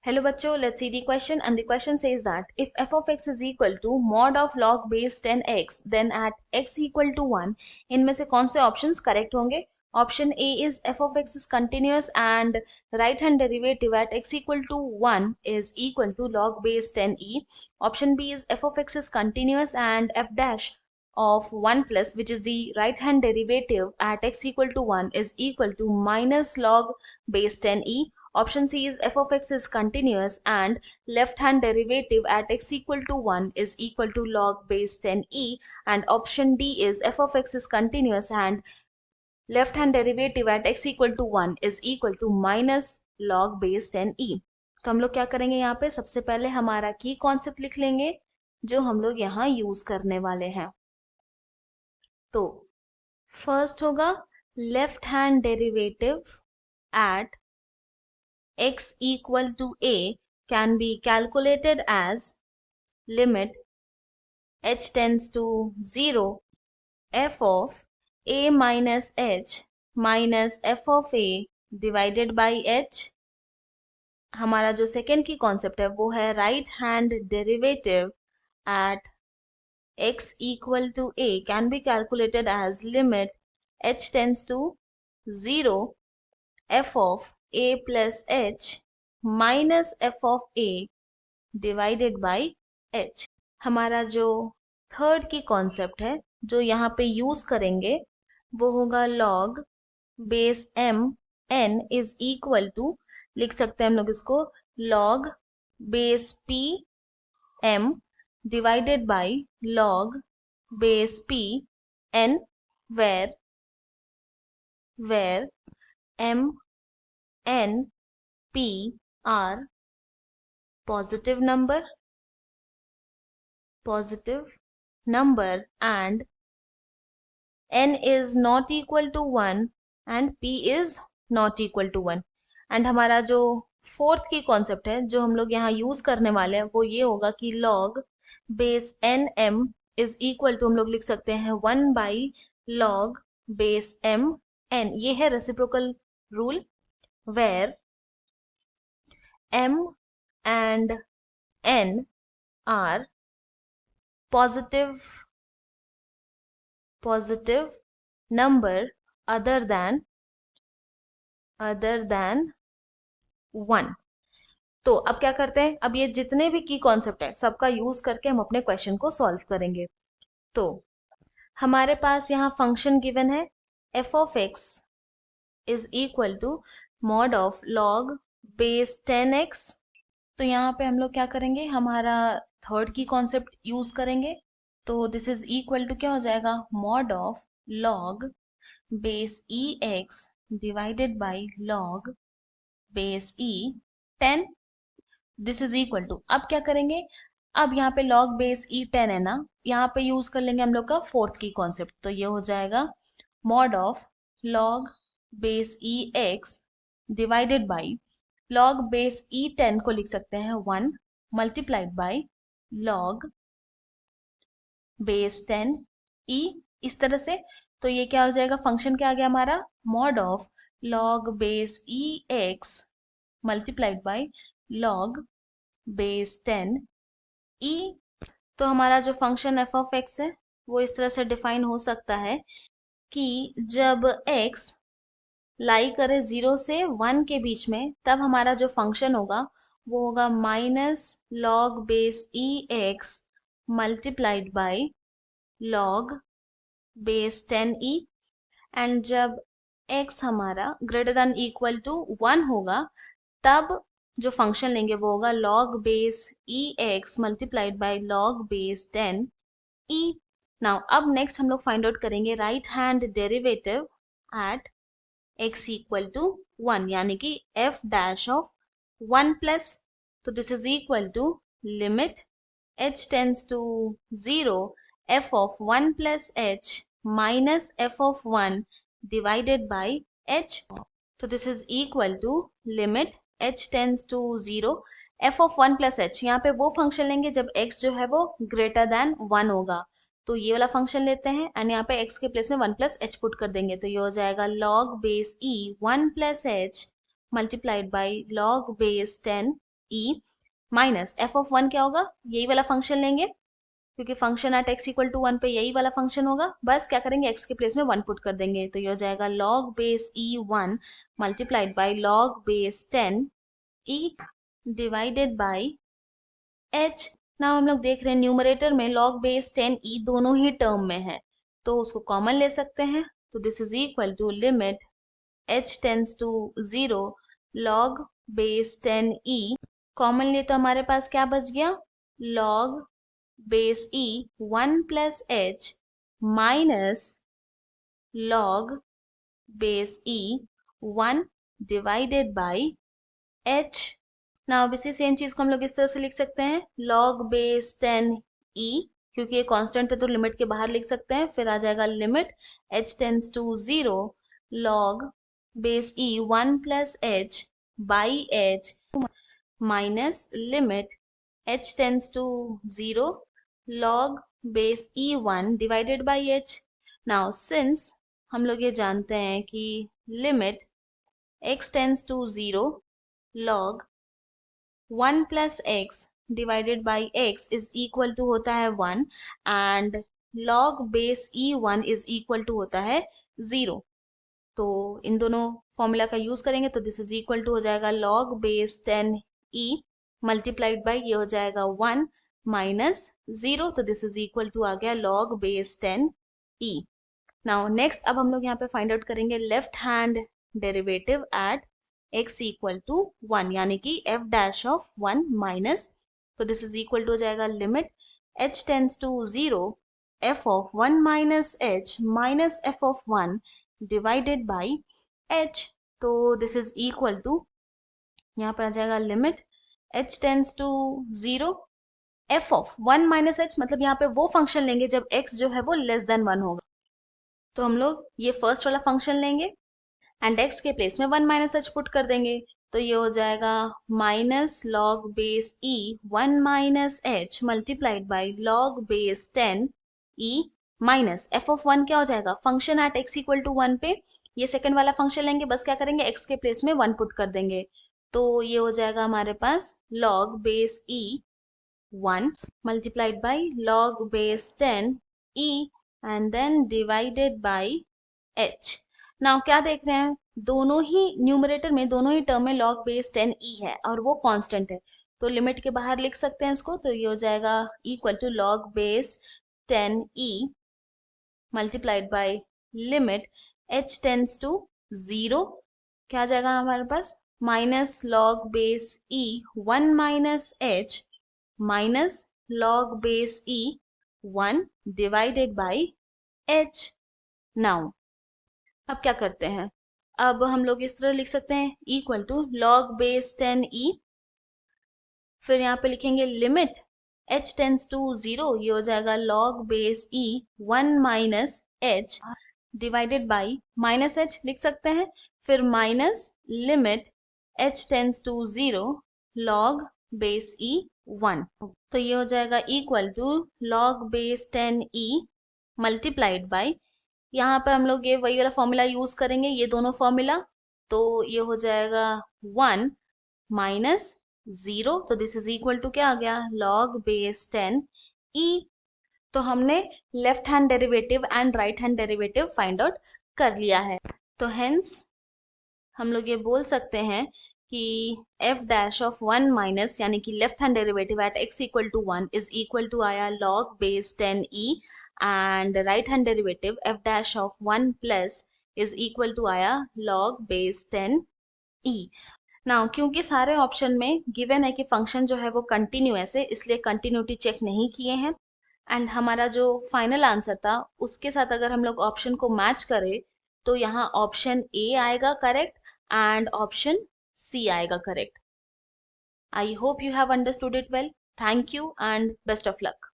Hello बच्चों, let's see the question and the question says that if f of x is equal to mod of log base 10x then at x equal to 1 इनमें से कौन से options correct होंगे? Option A is f of x is continuous and right hand derivative at x equal to 1 is equal to log base 10e. Option B is f of x is continuous and f dash of 1 plus which is the right hand derivative at x equal to 1 is equal to minus log base 10e. Option C is f of x is continuous and left hand derivative at x equal to 1 is equal to log base 10e. And option D is f of x is continuous and left hand derivative at x equal to 1 is equal to minus log base 10e. तो हम लोग क्या करेंगे, यहाँ पे सबसे पहले हमारा की कॉन्सेप्ट लिख लेंगे जो हम लोग यहाँ यूज करने वाले हैं. तो फर्स्ट होगा left hand derivative at x equal to a can be calculated as limit h tends to 0 f of a minus h minus f of a divided by h. हमारा जो सेकेंड की concept है वो है right hand derivative at x equal to a can be calculated as limit h tends to 0 f of a plus h minus f of a divided by h. हमारा जो third की concept है जो यहाँ पे यूज करेंगे वो होगा log base m n is equal to, लिख सकते हैं हम लोग इसको log base p m divided by log base p n where m n p are positive number and n is not equal to 1 and p is not equal to 1. And हमारा जो fourth की concept है जो हम लोग यहाँ use करने वाले हैं वो ये होगा कि log base n m is equal to, हम लोग लिख सकते हैं 1 by log base m n. ये है reciprocal rule where m and n are positive number other than 1. तो अब क्या करते हैं, अब ये जितने भी की कॉन्सेप्ट है सबका यूज करके हम अपने क्वेश्चन को सॉल्व करेंगे. तो हमारे पास यहाँ फंक्शन गिवन है f of x is equal to mod of log base 10x. तो यहाँ पे हम लोग क्या करेंगे, हमारा थर्ड की कॉन्सेप्ट यूज करेंगे. तो दिस इज इक्वल टू क्या हो जाएगा, mod of log base e x divided by log base e 10. This is equal to, अब क्या करेंगे, अब यहाँ पे log बेस e 10 है ना, यहाँ पे यूज कर लेंगे हम लोग का फोर्थ की कॉन्सेप्ट. तो ये हो जाएगा mod of log base e x divided by log base e 10 को लिख सकते हैं 1 multiplied by log base 10 e, इस तरह से. तो ये क्या हो जाएगा, फंक्शन क्या आ गया हमारा, mod of log base e x multiplied by log base 10 e. तो हमारा जो फंक्शन f ऑफ x है वो इस तरह से डिफाइन हो सकता है कि जब x लाई करे 0 से 1 के बीच में तब हमारा जो फंक्शन होगा वो होगा minus log base e x multiplied by log base 10e. And जब x हमारा ग्रेटर देन इक्वल टू 1 होगा तब जो फंक्शन लेंगे वो होगा log base e x multiplied by log base 10 e. Now अब नेक्स्ट हम लोग फाइंड आउट करेंगे right hand derivative at x equal to 1 यानी कि f डैश ऑफ 1 प्लस. तो this is equal to limit h tends to 0 f of 1 plus h minus f of 1 divided by h. तो this is equal to limit h tends to 0 f of 1 plus h. यहाँ पे वो function लेंगे जब x जो है वो greater than 1 होगा. तो ये वाला फंक्शन लेते हैं एंड यहाँ पे x के प्लेस में 1 प्लस h पुट कर देंगे. तो ये हो जाएगा log base e 1 plus h multiplied by log base 10 e minus f of one क्या होगा, यही वाला फंक्शन लेंगे क्योंकि function at x equal to one पे यही वाला फंक्शन होगा, बस क्या करेंगे एक्स के प्लेस में वन पुट कर देंगे, तो ये हो जाएगा log base E one multiplied by log base 10 E divided by H. Now हम लोग देख रहे हैं न्यूमरेटर में log बेस 10 ई दोनों ही टर्म में है, तो उसको कॉमन ले सकते हैं, तो this is equal to limit h tends to 0 log base 10 e, common ले तो हमारे पास क्या बच गया, log base e 1 plus h minus log base e 1 divided by h। Now अब इसी सेम चीज को हम लोग इस तरह से लिख सकते हैं log बेस 10 e, क्योंकि ये कांस्टेंट है तो लिमिट के बाहर लिख सकते हैं, फिर आ जाएगा limit h tends to 0 log base e 1 plus h by h minus limit h tends to 0 log base e 1 divided by h। Now since हम लोग ये जानते हैं कि limit x tends to 0 log 1 plus x divided by x is equal to होता है 1 and log base e 1 is equal to होता है 0, तो इन दोनों फॉर्मूला का यूज करेंगे तो दिस इज इक्वल टू हो जाएगा log base 10 e multiplied by ये हो जाएगा 1 माइनस 0, तो दिस इज इक्वल टू आ गया log base 10 e. Now next अब हम लोग यहाँ पे फाइंड आउट करेंगे left hand derivative at x equal to 1 यानी कि f डैश ऑफ 1 माइनस, तो दिस इज इक्वल टू हो जाएगा limit h tends to 0 f of 1 minus h minus f of 1 divided by h, तो this is equal to यहाँ पर आ जाएगा limit h tends to 0 f of 1 minus h, मतलब यहाँ पे वो फंक्शन लेंगे जब x जो है वो लेस देन 1 होगा, तो हम लोग ये फर्स्ट वाला फंक्शन लेंगे एंड x के प्लेस में 1 माइनस एच पुट कर देंगे, तो ये हो जाएगा minus log base e 1 minus h multiplied by log base 10 e minus f of 1 क्या हो जाएगा, function at x equal to 1 पे ये सेकंड वाला फंक्शन लेंगे, बस क्या करेंगे x के प्लेस में 1 पुट कर देंगे, तो ये हो जाएगा हमारे पास log base e 1 multiplied by log base 10 e and then divided by h। Now क्या देख रहे हैं, दोनों ही न्यूमरेटर में दोनों ही टर्म में log बेस 10 e है और वो कांस्टेंट है, तो लिमिट के बाहर लिख सकते हैं इसको, तो ये हो जाएगा equal to log base 10 e multiplied by limit h tends to 0 क्या आ जाएगा हमारे पास minus log base e 1 minus h minus log base e 1 divided by h। Now अब क्या करते हैं, अब हम लोग इस तरह लिख सकते हैं equal to log base 10 e, फिर यहाँ पे लिखेंगे लिमिट h टेंस टू 0 ये हो जाएगा log base e 1 minus h divided by minus h लिख सकते हैं, फिर minus limit h tends to 0 log base e 1, तो ये हो जाएगा equal to log base 10 e multiplied by, यहाँ पे हम लोग ये वही वाला फॉर्मूला यूज करेंगे, ये दोनों फॉर्मूला, तो ये हो जाएगा 1 माइनस 0, तो दिस इज इक्वल टू क्या आ गया log बेस 10 e। तो हमने left hand derivative and right hand derivative find out कर लिया है, तो हेंस हम लोग ये बोल सकते हैं कि f डैश ऑफ 1 माइनस यानी कि left hand derivative at x equal to 1 is equal to आया log base 10 e and right hand derivative f dash of 1 plus is equal to आया log base 10 e। नाउ क्योंकि सारे option में given है कि function जो है वो कंटिन्यूअस है, इसलिए कंटिन्यूटी चेक नहीं किए हैं, एंड हमारा जो फाइनल आंसर था उसके साथ अगर हम लोग ऑप्शन को मैच करें तो यहाँ ऑप्शन ए आएगा करेक्ट एंड ऑप्शन सी आएगा correct. I hope you have understood it well, thank you and best of luck.